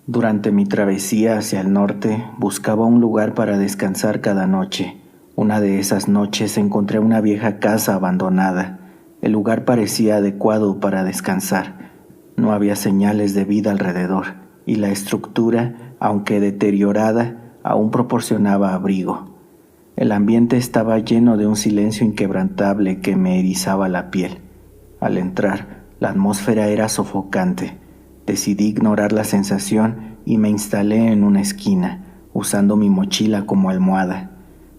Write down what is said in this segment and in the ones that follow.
Durante mi travesía hacia el norte, buscaba un lugar para descansar cada noche. Una de esas noches encontré una vieja casa abandonada. El lugar parecía adecuado para descansar. No había señales de vida alrededor, y la estructura, aunque deteriorada, aún proporcionaba abrigo. El ambiente estaba lleno de un silencio inquebrantable que me erizaba la piel. Al entrar, la atmósfera era sofocante. Decidí ignorar la sensación y me instalé en una esquina, usando mi mochila como almohada.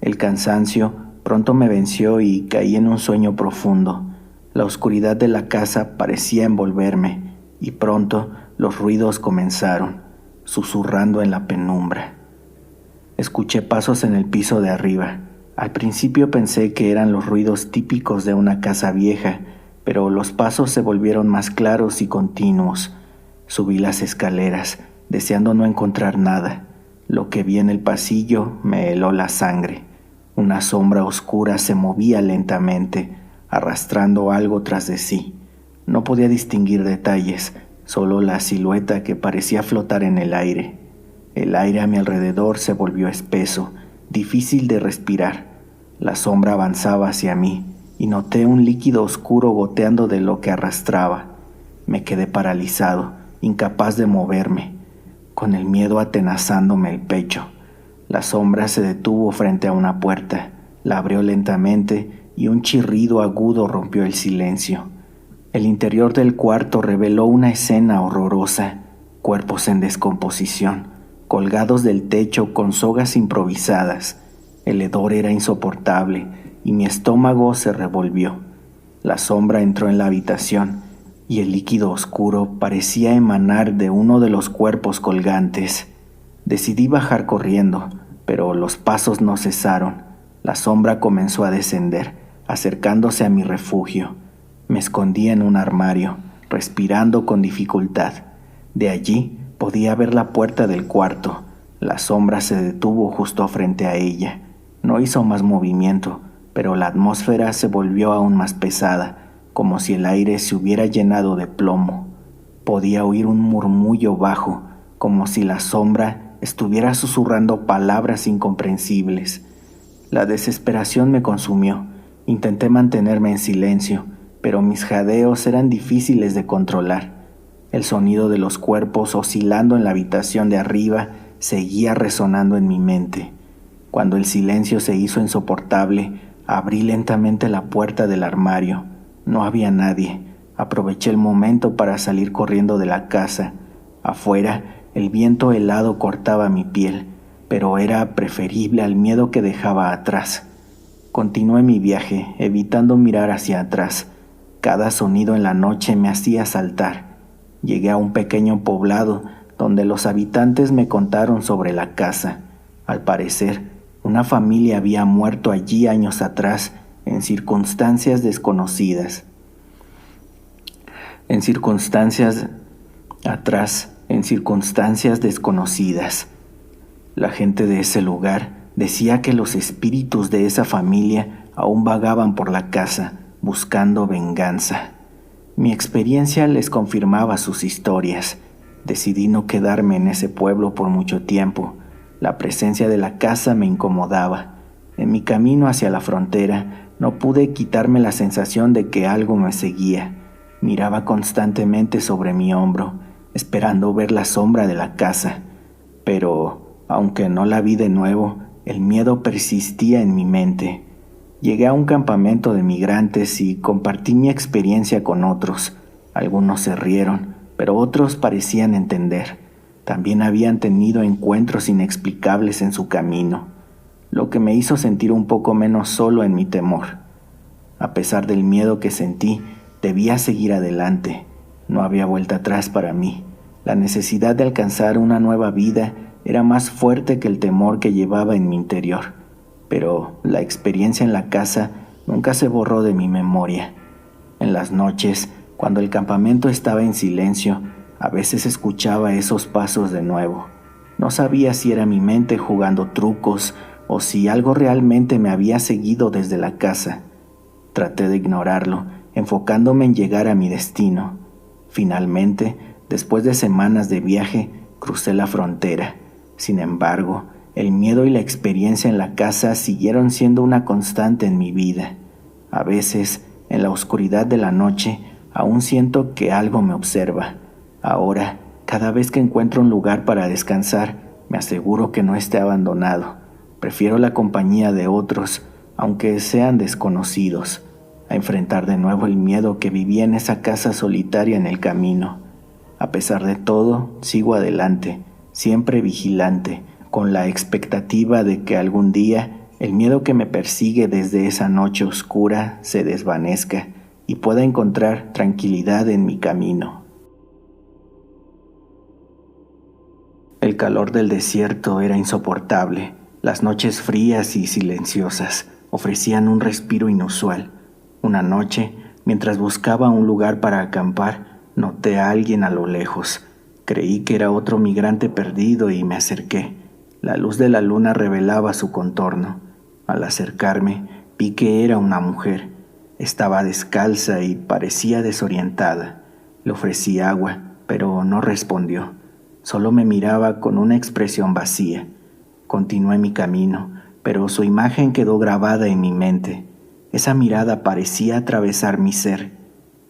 El cansancio pronto me venció y caí en un sueño profundo. La oscuridad de la casa parecía envolverme y pronto los ruidos comenzaron, susurrando en la penumbra. Escuché pasos en el piso de arriba. Al principio pensé que eran los ruidos típicos de una casa vieja, pero los pasos se volvieron más claros y continuos. Subí las escaleras, deseando no encontrar nada. Lo que vi en el pasillo me heló la sangre. Una sombra oscura se movía lentamente, arrastrando algo tras de sí. No podía distinguir detalles, solo la silueta que parecía flotar en el aire. El aire a mi alrededor se volvió espeso, difícil de respirar. La sombra avanzaba hacia mí y noté un líquido oscuro goteando de lo que arrastraba. Me quedé paralizado, incapaz de moverme, con el miedo atenazándome el pecho. La sombra se detuvo frente a una puerta, la abrió lentamente y un chirrido agudo rompió el silencio. El interior del cuarto reveló una escena horrorosa: cuerpos en descomposición, colgados del techo con sogas improvisadas. El hedor era insoportable y mi estómago se revolvió. La sombra entró en la habitación y el líquido oscuro parecía emanar de uno de los cuerpos colgantes. Decidí bajar corriendo, pero los pasos no cesaron. La sombra comenzó a descender, acercándose a mi refugio. Me escondí en un armario, respirando con dificultad. De allí podía ver la puerta del cuarto. La sombra se detuvo justo frente a ella. No hizo más movimiento, pero la atmósfera se volvió aún más pesada, como si el aire se hubiera llenado de plomo. Podía oír un murmullo bajo, como si la sombra estuviera susurrando palabras incomprensibles. La desesperación me consumió. Intenté mantenerme en silencio, pero mis jadeos eran difíciles de controlar. El sonido de los cuerpos oscilando en la habitación de arriba seguía resonando en mi mente. Cuando el silencio se hizo insoportable, abrí lentamente la puerta del armario. No había nadie. Aproveché el momento para salir corriendo de la casa. Afuera, el viento helado cortaba mi piel, pero era preferible al miedo que dejaba atrás. Continué mi viaje, evitando mirar hacia atrás. Cada sonido en la noche me hacía saltar. Llegué a un pequeño poblado donde los habitantes me contaron sobre la casa. Al parecer, una familia había muerto allí años atrás en circunstancias desconocidas. En circunstancias desconocidas. La gente de ese lugar decía que los espíritus de esa familia aún vagaban por la casa buscando venganza. Mi experiencia les confirmaba sus historias. Decidí no quedarme en ese pueblo por mucho tiempo. La presencia de la casa me incomodaba. En mi camino hacia la frontera no pude quitarme la sensación de que algo me seguía. Miraba constantemente sobre mi hombro, esperando ver la sombra de la casa. Pero, aunque no la vi de nuevo, el miedo persistía en mi mente. Llegué a un campamento de migrantes y compartí mi experiencia con otros. Algunos se rieron, pero otros parecían entender. También habían tenido encuentros inexplicables en su camino, lo que me hizo sentir un poco menos solo en mi temor. A pesar del miedo que sentí, debía seguir adelante. No había vuelta atrás para mí. La necesidad de alcanzar una nueva vida era más fuerte que el temor que llevaba en mi interior. Pero la experiencia en la casa nunca se borró de mi memoria. En las noches, cuando el campamento estaba en silencio, a veces escuchaba esos pasos de nuevo. No sabía si era mi mente jugando trucos o si algo realmente me había seguido desde la casa. Traté de ignorarlo, enfocándome en llegar a mi destino. Finalmente, después de semanas de viaje, Crucé la frontera. Sin embargo, el miedo y la experiencia en la casa siguieron siendo una constante en mi vida. A veces, en la oscuridad de la noche, aún siento que algo me observa. Ahora, cada vez que encuentro un lugar para descansar, me aseguro que no esté abandonado. Prefiero la compañía de otros, aunque sean desconocidos, a enfrentar de nuevo el miedo que viví en esa casa solitaria en el camino. A pesar de todo, sigo adelante, siempre vigilante, con la expectativa de que algún día el miedo que me persigue desde esa noche oscura se desvanezca y pueda encontrar tranquilidad en mi camino. El calor del desierto era insoportable. Las noches frías y silenciosas ofrecían un respiro inusual. Una noche, mientras buscaba un lugar para acampar, noté a alguien a lo lejos. Creí que era otro migrante perdido y me acerqué. La luz de la luna revelaba su contorno. Al acercarme, vi que era una mujer. Estaba descalza y parecía desorientada. Le ofrecí agua, pero no respondió. Solo me miraba con una expresión vacía. Continué mi camino, pero su imagen quedó grabada en mi mente. Esa mirada parecía atravesar mi ser.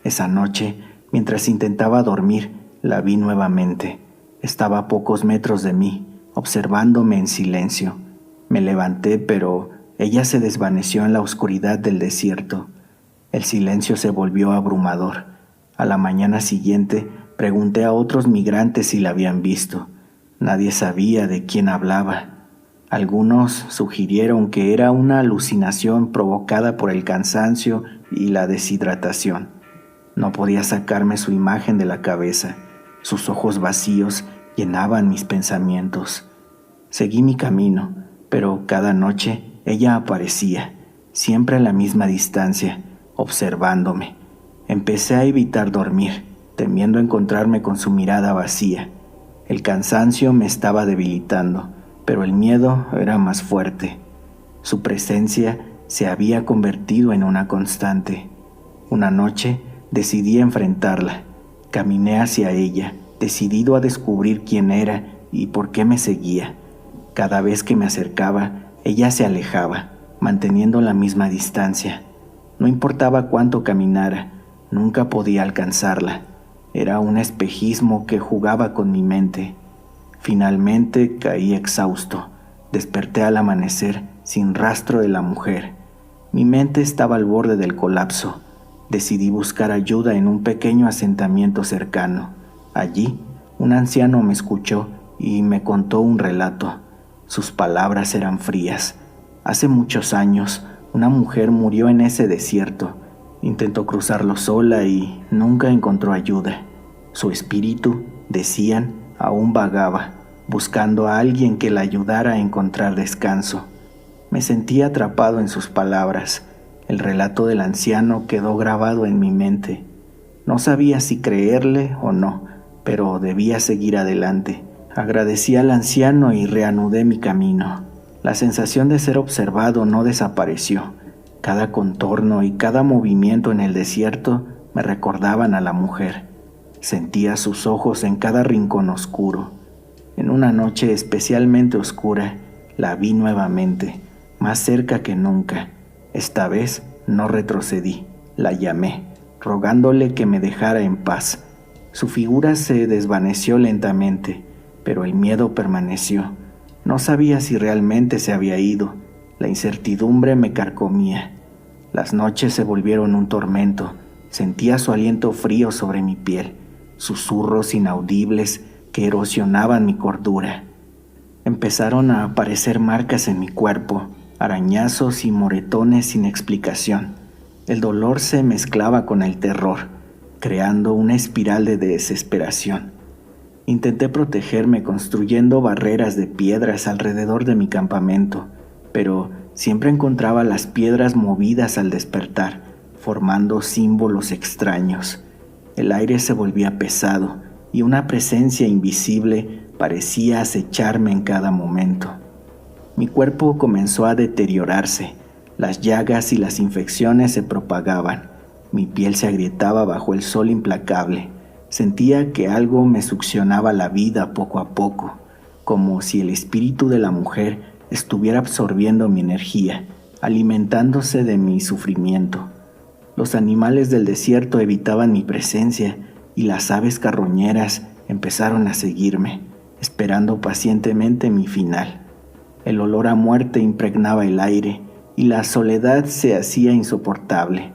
Esa noche, mientras intentaba dormir, la vi nuevamente. Estaba a pocos metros de mí, observándome en silencio. Me levanté, pero ella se desvaneció en la oscuridad del desierto. El silencio se volvió abrumador. A la mañana siguiente, pregunté a otros migrantes si la habían visto. Nadie sabía de quién hablaba. Algunos sugirieron que era una alucinación provocada por el cansancio y la deshidratación. No podía sacarme su imagen de la cabeza. Sus ojos vacíos llenaban mis pensamientos. Seguí mi camino, pero cada noche ella aparecía, siempre a la misma distancia, observándome. Empecé a evitar dormir, temiendo encontrarme con su mirada vacía. El cansancio me estaba debilitando, pero el miedo era más fuerte. Su presencia se había convertido en una constante. Una noche decidí enfrentarla. Caminé hacia ella, decidido a descubrir quién era y por qué me seguía. Cada vez que me acercaba, ella se alejaba, manteniendo la misma distancia. No importaba cuánto caminara, nunca podía alcanzarla. Era un espejismo que jugaba con mi mente. Finalmente caí exhausto. Desperté al amanecer sin rastro de la mujer. Mi mente estaba al borde del colapso. Decidí buscar ayuda en un pequeño asentamiento cercano. Allí, un anciano me escuchó y me contó un relato. Sus palabras eran frías. Hace muchos años, una mujer murió en ese desierto. Intentó cruzarlo sola y nunca encontró ayuda. Su espíritu, decían, aún vagaba, buscando a alguien que la ayudara a encontrar descanso. Me sentí atrapado en sus palabras. El relato del anciano quedó grabado en mi mente. No sabía si creerle o no, pero debía seguir adelante. Agradecí al anciano y reanudé mi camino. La sensación de ser observado no desapareció. Cada contorno y cada movimiento en el desierto me recordaban a la mujer. Sentía sus ojos en cada rincón oscuro. En una noche especialmente oscura, la vi nuevamente, más cerca que nunca. Esta vez no retrocedí, la llamé, rogándole que me dejara en paz. Su figura se desvaneció lentamente, pero el miedo permaneció. No sabía si realmente se había ido. La incertidumbre me carcomía. Las noches se volvieron un tormento. Sentía su aliento frío sobre mi piel, susurros inaudibles que erosionaban mi cordura. Empezaron a aparecer marcas en mi cuerpo, arañazos y moretones sin explicación. El dolor se mezclaba con el terror, creando una espiral de desesperación. Intenté protegerme construyendo barreras de piedras alrededor de mi campamento, pero siempre encontraba las piedras movidas al despertar, formando símbolos extraños. El aire se volvía pesado y una presencia invisible parecía acecharme en cada momento. Mi cuerpo comenzó a deteriorarse. Las llagas y las infecciones se propagaban. Mi piel se agrietaba bajo el sol implacable. Sentía que algo me succionaba la vida poco a poco, como si el espíritu de la mujer estuviera absorbiendo mi energía, alimentándose de mi sufrimiento. Los animales del desierto evitaban mi presencia y las aves carroñeras empezaron a seguirme, esperando pacientemente mi final. El olor a muerte impregnaba el aire y la soledad se hacía insoportable.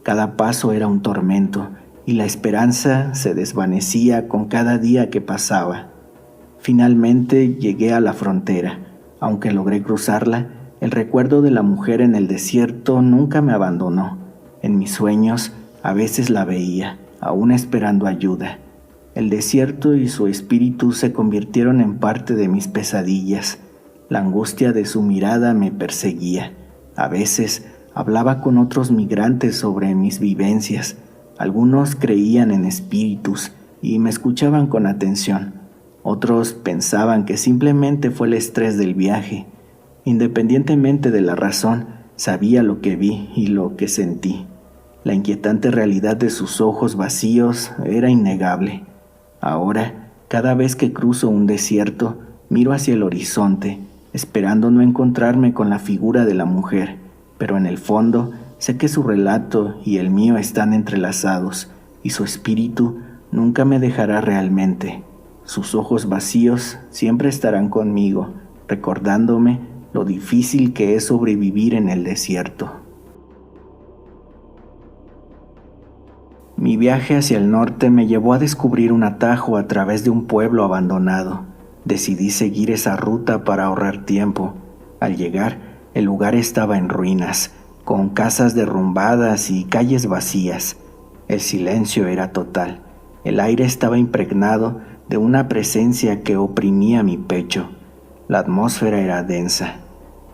Cada paso era un tormento y la esperanza se desvanecía con cada día que pasaba. Finalmente llegué a la frontera. Aunque logré cruzarla, el recuerdo de la mujer en el desierto nunca me abandonó. En mis sueños a veces la veía, aún esperando ayuda. El desierto y su espíritu se convirtieron en parte de mis pesadillas. La angustia de su mirada me perseguía. A veces hablaba con otros migrantes sobre mis vivencias. Algunos creían en espíritus y me escuchaban con atención. Otros pensaban que simplemente fue el estrés del viaje. Independientemente de la razón, sabía lo que vi y lo que sentí. La inquietante realidad de sus ojos vacíos era innegable. Ahora, cada vez que cruzo un desierto, miro hacia el horizonte, esperando no encontrarme con la figura de la mujer, pero en el fondo sé que su relato y el mío están entrelazados, y su espíritu nunca me dejará realmente. Sus ojos vacíos siempre estarán conmigo, recordándome lo difícil que es sobrevivir en el desierto. Mi viaje hacia el norte me llevó a descubrir un atajo a través de un pueblo abandonado. Decidí seguir esa ruta para ahorrar tiempo. Al llegar, el lugar estaba en ruinas, con casas derrumbadas y calles vacías. El silencio era total. El aire estaba impregnado de una presencia que oprimía mi pecho. La atmósfera era densa.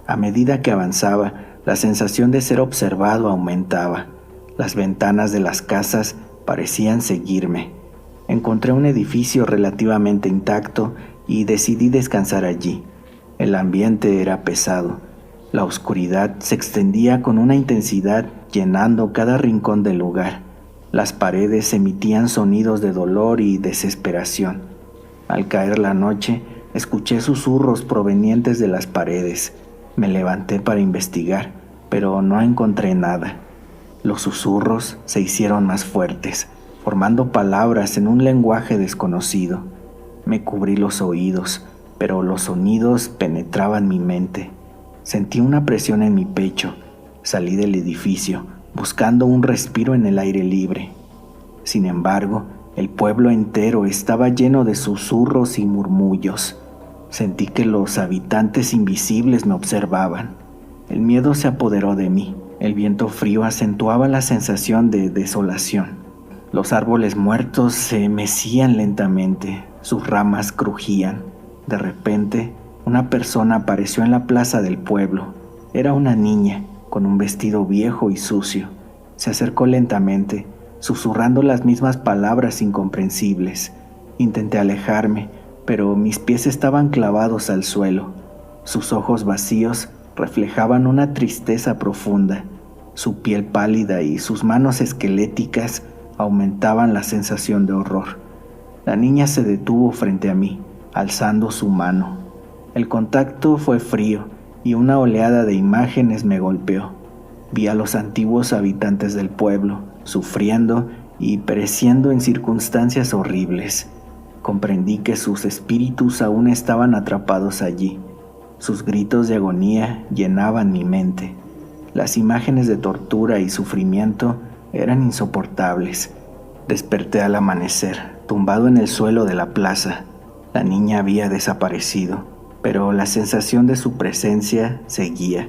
A medida que avanzaba, la sensación de ser observado aumentaba. Las ventanas de las casas parecían seguirme. Encontré un edificio relativamente intacto y decidí descansar allí. El ambiente era pesado. La oscuridad se extendía con una intensidad llenando cada rincón del lugar. Las paredes emitían sonidos de dolor y desesperación. Al caer la noche, escuché susurros provenientes de las paredes. Me levanté para investigar, pero no encontré nada. Los susurros se hicieron más fuertes, formando palabras en un lenguaje desconocido. Me cubrí los oídos, pero los sonidos penetraban mi mente. Sentí una presión en mi pecho. Salí del edificio, buscando un respiro en el aire libre. Sin embargo, el pueblo entero estaba lleno de susurros y murmullos. Sentí que los habitantes invisibles me observaban. El miedo se apoderó de mí. El viento frío acentuaba la sensación de desolación. Los árboles muertos se mecían lentamente, sus ramas crujían. De repente, una persona apareció en la plaza del pueblo. Era una niña, con un vestido viejo y sucio. Se acercó lentamente, susurrando las mismas palabras incomprensibles. Intenté alejarme, pero mis pies estaban clavados al suelo. Sus ojos vacíos reflejaban una tristeza profunda. Su piel pálida y sus manos esqueléticas aumentaban la sensación de horror. La niña se detuvo frente a mí, alzando su mano. El contacto fue frío y una oleada de imágenes me golpeó. Vi a los antiguos habitantes del pueblo, sufriendo y pereciendo en circunstancias horribles. Comprendí que sus espíritus aún estaban atrapados allí. Sus gritos de agonía llenaban mi mente. Las imágenes de tortura y sufrimiento eran insoportables. Desperté al amanecer, tumbado en el suelo de la plaza. La niña había desaparecido, pero la sensación de su presencia seguía.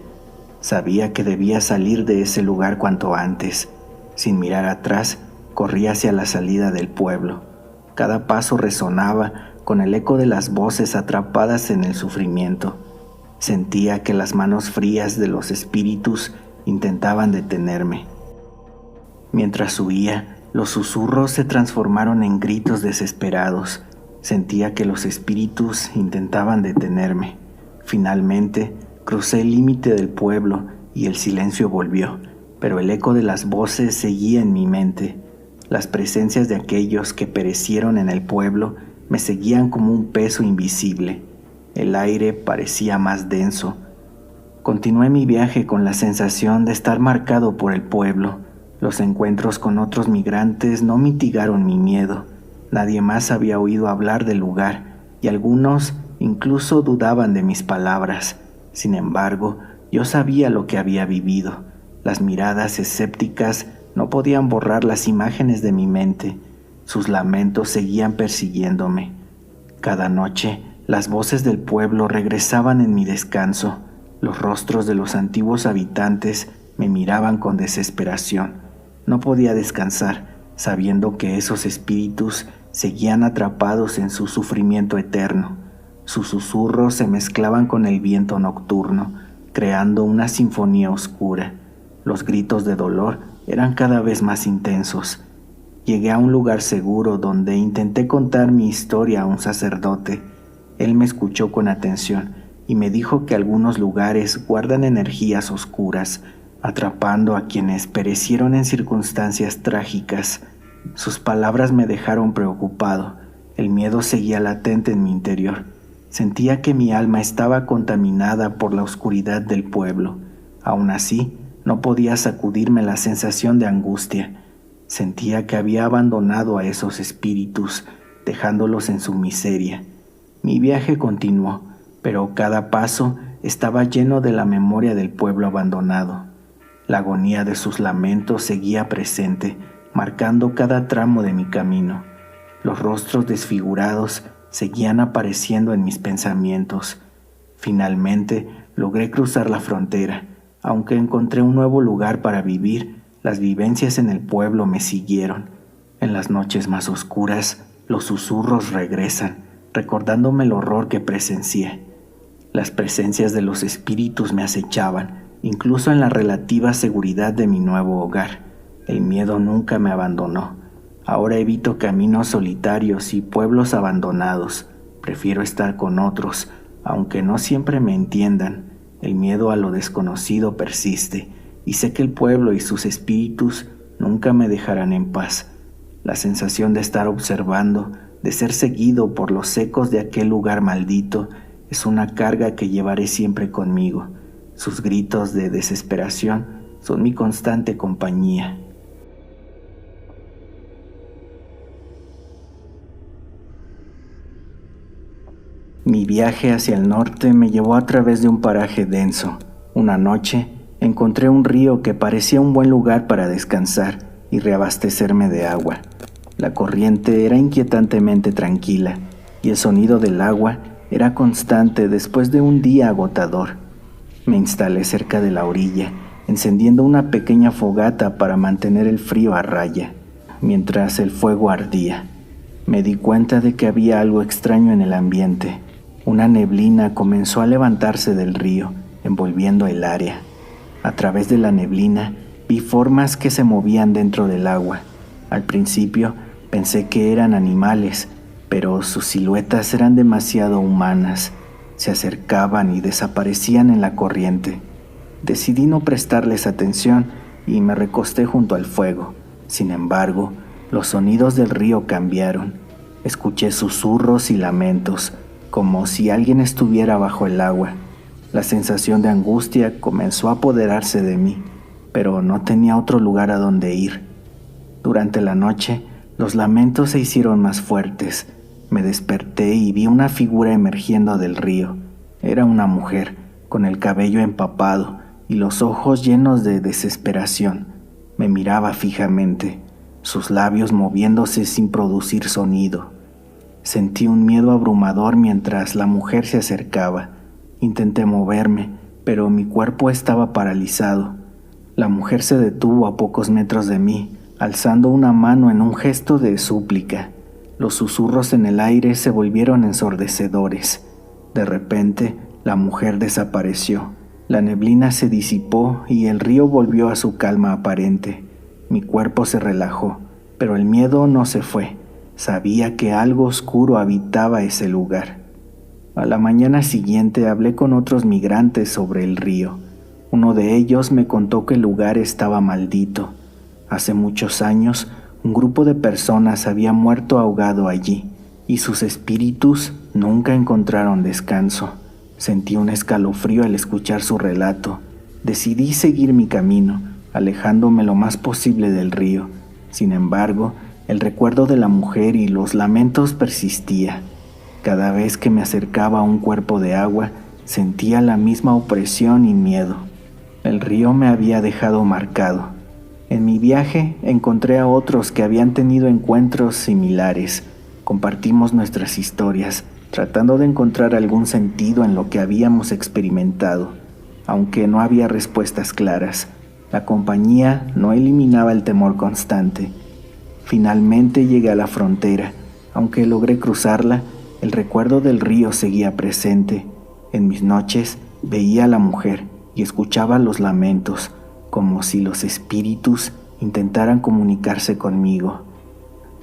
Sabía que debía salir de ese lugar cuanto antes. Sin mirar atrás, corrí hacia la salida del pueblo. Cada paso resonaba con el eco de las voces atrapadas en el sufrimiento. Sentía que las manos frías de los espíritus intentaban detenerme. Mientras huía, los susurros se transformaron en gritos desesperados. Sentía que los espíritus intentaban detenerme. Finalmente, crucé el límite del pueblo y el silencio volvió, pero el eco de las voces seguía en mi mente. Las presencias de aquellos que perecieron en el pueblo me seguían como un peso invisible. El aire parecía más denso. Continué mi viaje con la sensación de estar marcado por el pueblo. Los encuentros con otros migrantes no mitigaron mi miedo. Nadie más había oído hablar del lugar y algunos incluso dudaban de mis palabras. Sin embargo, yo sabía lo que había vivido. Las miradas escépticas no podían borrar las imágenes de mi mente. Sus lamentos seguían persiguiéndome. Cada noche, las voces del pueblo regresaban en mi descanso. Los rostros de los antiguos habitantes me miraban con desesperación. No podía descansar, sabiendo que esos espíritus seguían atrapados en su sufrimiento eterno. Sus susurros se mezclaban con el viento nocturno, creando una sinfonía oscura. Los gritos de dolor eran cada vez más intensos. Llegué a un lugar seguro donde intenté contar mi historia a un sacerdote. Él me escuchó con atención y me dijo que algunos lugares guardan energías oscuras, atrapando a quienes perecieron en circunstancias trágicas. Sus palabras me dejaron preocupado. El miedo seguía latente en mi interior. Sentía que mi alma estaba contaminada por la oscuridad del pueblo. Aún así, no podía sacudirme la sensación de angustia. Sentía que había abandonado a esos espíritus, dejándolos en su miseria. Mi viaje continuó, pero cada paso estaba lleno de la memoria del pueblo abandonado. La agonía de sus lamentos seguía presente, marcando cada tramo de mi camino. Los rostros desfigurados seguían apareciendo en mis pensamientos. Finalmente logré cruzar la frontera. Aunque encontré un nuevo lugar para vivir, las vivencias en el pueblo me siguieron. En las noches más oscuras, los susurros regresan, recordándome el horror que presencié. Las presencias de los espíritus me acechaban, incluso en la relativa seguridad de mi nuevo hogar. El miedo nunca me abandonó. Ahora evito caminos solitarios y pueblos abandonados. Prefiero estar con otros, aunque no siempre me entiendan. El miedo a lo desconocido persiste, y sé que el pueblo y sus espíritus nunca me dejarán en paz. La sensación de estar observando, de ser seguido por los ecos de aquel lugar maldito, es una carga que llevaré siempre conmigo. Sus gritos de desesperación son mi constante compañía. Mi viaje hacia el norte me llevó a través de un paraje denso. Una noche encontré un río que parecía un buen lugar para descansar y reabastecerme de agua. La corriente era inquietantemente tranquila y el sonido del agua era constante después de un día agotador. Me instalé cerca de la orilla, encendiendo una pequeña fogata para mantener el frío a raya. Mientras el fuego ardía, me di cuenta de que había algo extraño en el ambiente. Una neblina comenzó a levantarse del río, envolviendo el área. A través de la neblina vi formas que se movían dentro del agua. Al principio pensé que eran animales, pero sus siluetas eran demasiado humanas. Se acercaban y desaparecían en la corriente. Decidí no prestarles atención y me recosté junto al fuego. Sin embargo, los sonidos del río cambiaron. Escuché susurros y lamentos, como si alguien estuviera bajo el agua. La sensación de angustia comenzó a apoderarse de mí, pero no tenía otro lugar a donde ir. Durante la noche, los lamentos se hicieron más fuertes. Me desperté y vi una figura emergiendo del río. Era una mujer, con el cabello empapado y los ojos llenos de desesperación. Me miraba fijamente, sus labios moviéndose sin producir sonido. Sentí un miedo abrumador mientras la mujer se acercaba. Intenté moverme, pero mi cuerpo estaba paralizado. La mujer se detuvo a pocos metros de mí, alzando una mano en un gesto de súplica. Los susurros en el aire se volvieron ensordecedores. De repente, la mujer desapareció. La neblina se disipó y el río volvió a su calma aparente. Mi cuerpo se relajó, pero el miedo no se fue. Sabía que algo oscuro habitaba ese lugar. A la mañana siguiente hablé con otros migrantes sobre el río. Uno de ellos me contó que el lugar estaba maldito. Hace muchos años, Un grupo de personas había muerto ahogado allí, y sus espíritus nunca encontraron descanso. Sentí un escalofrío al escuchar su relato. Decidí seguir mi camino, alejándome lo más posible del río. Sin embargo, el recuerdo de la mujer y los lamentos persistía. Cada vez que me acercaba a un cuerpo de agua, sentía la misma opresión y miedo. El río me había dejado marcado. En mi viaje encontré a otros que habían tenido encuentros similares. Compartimos nuestras historias, tratando de encontrar algún sentido en lo que habíamos experimentado. Aunque no había respuestas claras, la compañía no eliminaba el temor constante. Finalmente llegué a la frontera. Aunque logré cruzarla, el recuerdo del río seguía presente. En mis noches veía a la mujer y escuchaba los lamentos, como si los espíritus intentaran comunicarse conmigo.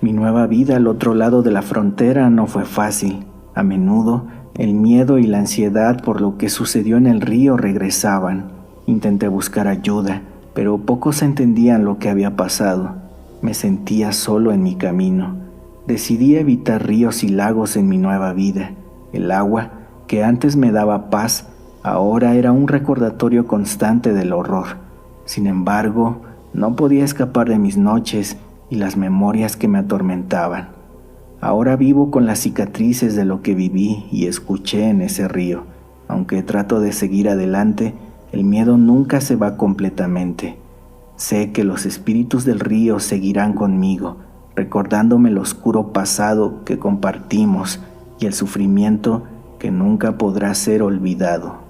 Mi nueva vida al otro lado de la frontera no fue fácil. A menudo, el miedo y la ansiedad por lo que sucedió en el río regresaban. Intenté buscar ayuda, pero pocos entendían lo que había pasado. Me sentía solo en mi camino. Decidí evitar ríos y lagos en mi nueva vida. El agua, que antes me daba paz, ahora era un recordatorio constante del horror. Sin embargo, no podía escapar de mis noches y las memorias que me atormentaban. Ahora vivo con las cicatrices de lo que viví y escuché en ese río. Aunque trato de seguir adelante, el miedo nunca se va completamente. Sé que los espíritus del río seguirán conmigo, recordándome el oscuro pasado que compartimos y el sufrimiento que nunca podrá ser olvidado.